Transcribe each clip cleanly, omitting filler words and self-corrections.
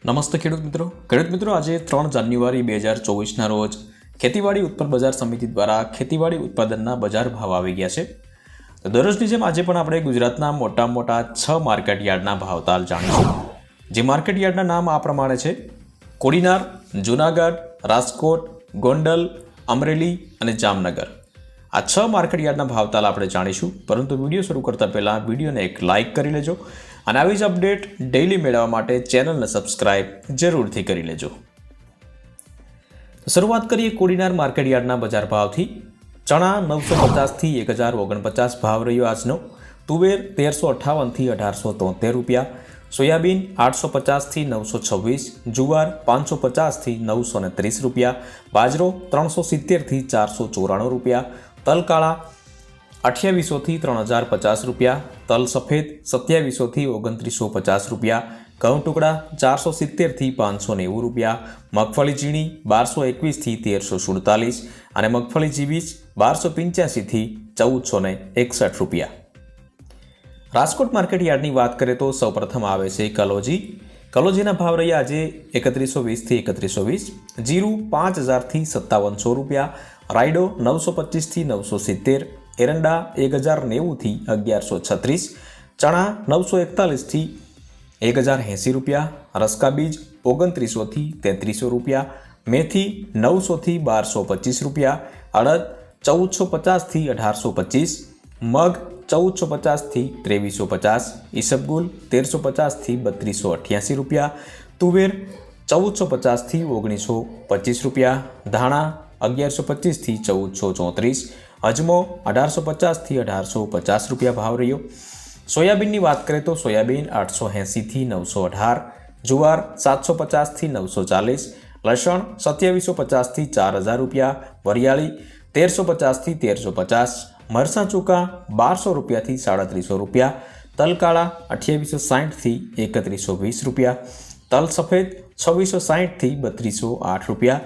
નમસ્તે ખેડૂત મિત્રો આજે 3 જાન્યુઆરી 2024ના રોજ ખેતીવાડી ઉત્પન્ન બજાર સમિતિ દ્વારા ખેતીવાડી ઉત્પાદનના બજાર ભાવ આવી ગયા છે. તો દરરોજની જેમ આજે પણ આપણે ગુજરાતના મોટા 6 માર્કેટ યાર્ડના ભાવતાલ જાણીશું. જે માર્કેટ યાર્ડના નામ આ પ્રમાણે છે: કોડીનાર, જૂનાગઢ, રાજકોટ, ગોંડલ, અમરેલી અને જામનગર. આ 6 માર્કેટ યાર્ડના ભાવતાલ આપણે જાણીશું. પરંતુ વિડીયો શરૂ કરતા પહેલા વિડીયોને એક લાઇક કરી લેજો અને આવી જ અપડેટ ડેઈલી મેળવવા માટે ચેનલને સબસ્ક્રાઇબ જરૂરથી કરી લેજો. શરૂઆત કરીએ કોડીનાર માર્કેટ યાર્ડના બજાર ભાવથી. ચણા 950 થી 1049 ભાવ રહ્યો આજનો. તુવેર 1358 થી 1873 રૂપિયા. સોયાબીન 850 થી 926, જુવાર 550 થી 930 રૂપિયા, બાજરો 370 થી 494 રૂપિયા, તલ કાળા 2800 થી 3050 રૂપિયા, તલ સફેદ 2700 થી 2950 રૂપિયા, ઘઉં ટુકડા 470 થી 590 રૂપિયા, મગફળી ઝીણી 1221 થી 1347 અને મગફળી જીવીસ 1285 થી 1461 રૂપિયા. રાજકોટ માર્કેટ યાર્ડની વાત કરીએ તો સૌપ્રથમ આવે છે કલોજી. કલોજીના ભાવ રહ્યા આજે 3120 થી 3120, જીરું 5000 થી 5700 રૂપિયા, રાયડો 925 થી 970, એરંડા 1090 થી 1136, ચણા 941 થી 1080 રૂપિયા, રસકા બીજ 2900 થી 3300 રૂપિયા, મેથી 900 થી 1225 રૂપિયા, અડદ 1450 થી 1825, મગ 1450 થી 2350, ઈસબગુલ 1350 થી 3288 રૂપિયા, તુવેર 1450 થી 1925 રૂપિયા, ધાણા 1125 થી 1434, અજમો 1850 થી 1850 રૂપિયા ભાવ રહ્યો. સોયાબીનની વાત કરીએ તો સોયાબીન 880 થી 918, જુવાર 750 થી 940, લસણ 2750 થી 4000 રૂપિયા, વરિયાળી 1350 થી 1350, મરચાં ચૂકા 1200 રૂપિયાથી 3700 રૂપિયા, તલ કાળા 2860 થી 3120 રૂપિયા, તલ સફેદ 2660 થી 3208 રૂપિયા,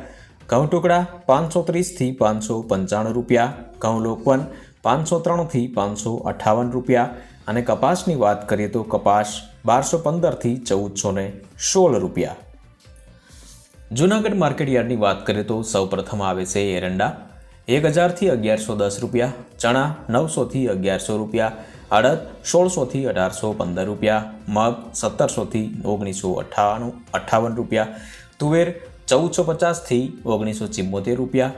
ઘઉં ટુકડા 530 થી 595 રૂપિયા, ઘઉં લોકવન 503 થી 558 રૂપિયા અને કપાસની વાત કરીએ તો કપાસ 1215 થી 1416 રૂપિયા. જૂનાગઢ માર્કેટ યાર્ડની વાત કરીએ તો સૌપ્રથમ આવે છે એરંડા 1000 થી 1110 રૂપિયા, ચણા 900 થી 1100 રૂપિયા, અડદ 1600 થી 1815 રૂપિયા, મગ 1700 થી 1958 રૂપિયા, તુવેર 1450 થી 1974 રૂપિયા,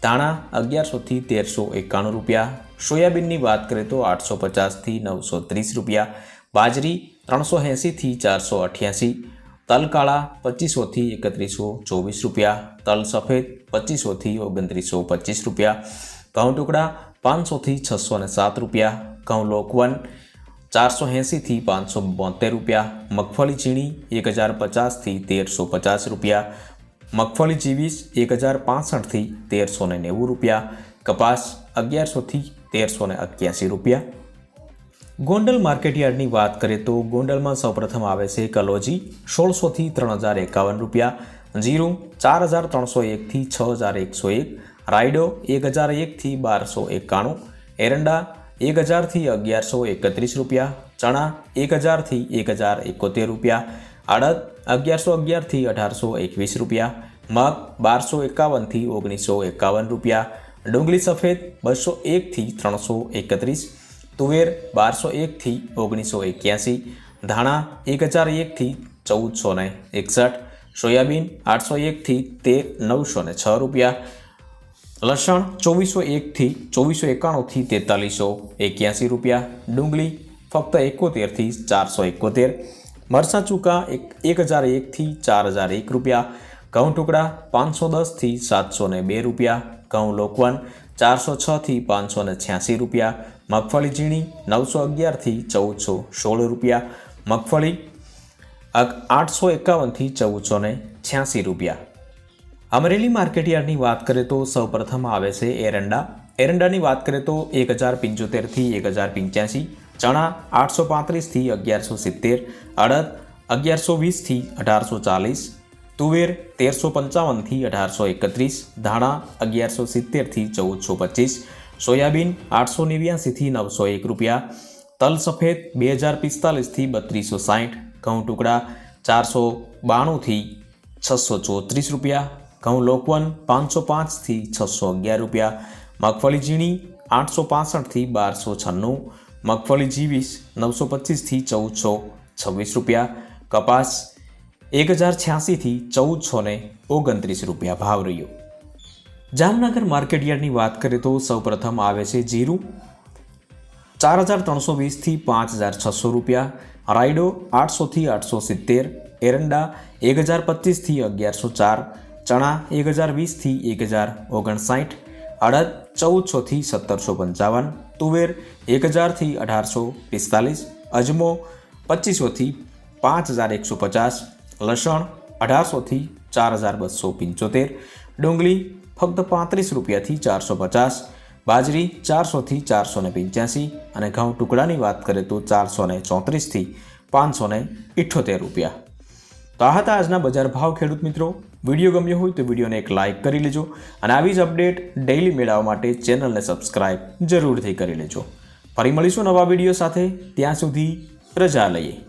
ધાણા 1100 થી 1391 રૂપિયા, સોયાબીનની વાત કરીએ તો 850 થી 930 રૂપિયા, બાજરી 380 થી 488, તલ કાળા 2500 થી 3124 રૂપિયા, તલ સફેદ 2500 થી 2925 રૂપિયા, ઘઉં ટુકડા 500 થી 607 રૂપિયા, ઘઉં લોકવન 480 થી 572 રૂપિયા, મગફળી ઝીણી 1050 થી 1350 રૂપિયા, મગફળી જીવીસ 1065 થી 1390 રૂપિયા, કપાસ 1100 થી 1381 રૂપિયા. ગોંડલ માર્કેટ યાર્ડની વાત કરીએ તો ગોંડલમાં સૌપ્રથમ આવે છે કલોજી 1600 થી 3051 રૂપિયા, જીરું 4301 થી 6101, રાયડો 1001 થી 1291, એરંડા 1000 થી 1131 રૂપિયા, ચણા 1000 થી 1071 રૂપિયા, અડદ 1111 થી 1821 રૂપિયા, મગ 1251 થી 1951 રૂપિયા, ડુંગળી સફેદ 201 થી 331, તુવેર 1201 થી 1981, ધાણા 1001 થી 1461, સોયાબીન 801 થી 906 રૂપિયા, લસણ 2401 થી 2491 થી 4381 રૂપિયા, ડુંગળી ફક્ત 71 થી 471, મરચાં ચૂકા 1001 થી 4001 રૂપિયા, ઘઉં ટુકડા 510 થી 702 રૂપિયા, ઘઉં લોકવન 406 થી 586 રૂપિયા, મગફળી ઝીણી 911 થી 1416 રૂપિયા, મગફળી 851 થી 1486 રૂપિયા. અમરેલી માર્કેટ યાર્ડની વાત કરીએ તો સૌપ્રથમ આવે છે એરંડા. એરંડાની વાત કરીએ તો 1075 થી 1085, ચણા 835 થી 1170, અડદ 1120 થી 1840, તુવેર 1355 થી 1831, ધાણા 1170 થી 1425, સોયાબીન 889 થી 901 રૂપિયા, તલ સફેદ 2045 થી 3260, ઘઉં ટુકડા 492થી 634 રૂપિયા, ઘઉં લોકવન 505થી 611 રૂપિયા, મગફળી ઝીણી 865થી 1296, મગફળી G20 925થી 1426 રૂપિયા, કપાસ 1086થી 1429 રૂપિયા ભાવ રહ્યો. જામનગર માર્કેટયાર્ડની વાત કરીએ તો સૌપ્રથમ આવે છે જીરું 4320થી 5600 રૂપિયા, રાયડો 800થી 870, એરંડા 1025થી 1104, ચણા 1020થી 1059, અડદ 1400થી 1755, તુવેર 1000થી 1845, અજમો 2500થી 5150, લસણ 1800થી 4275, ડુંગળી ફક્ત 35 રૂપિયાથી 450, બાજરી 400થી 485 અને ઘઉં ટુકડાની વાત કરીએ તો 434થી 578 રૂપિયા. તો આ હતા આજના બજાર ભાવ ખેડૂત મિત્રો. વિડીયો ગમ્યો હોય તો વિડીયોને એક લાઇક કરી લેજો અને આવી જ અપડેટ ડેઇલી મેળવવા માટે ચેનલને સબસ્ક્રાઇબ જરૂરથી કરી લેજો. ફરી મળીશું નવા વિડીયો સાથે. ત્યાં સુધી રજા લઈએ.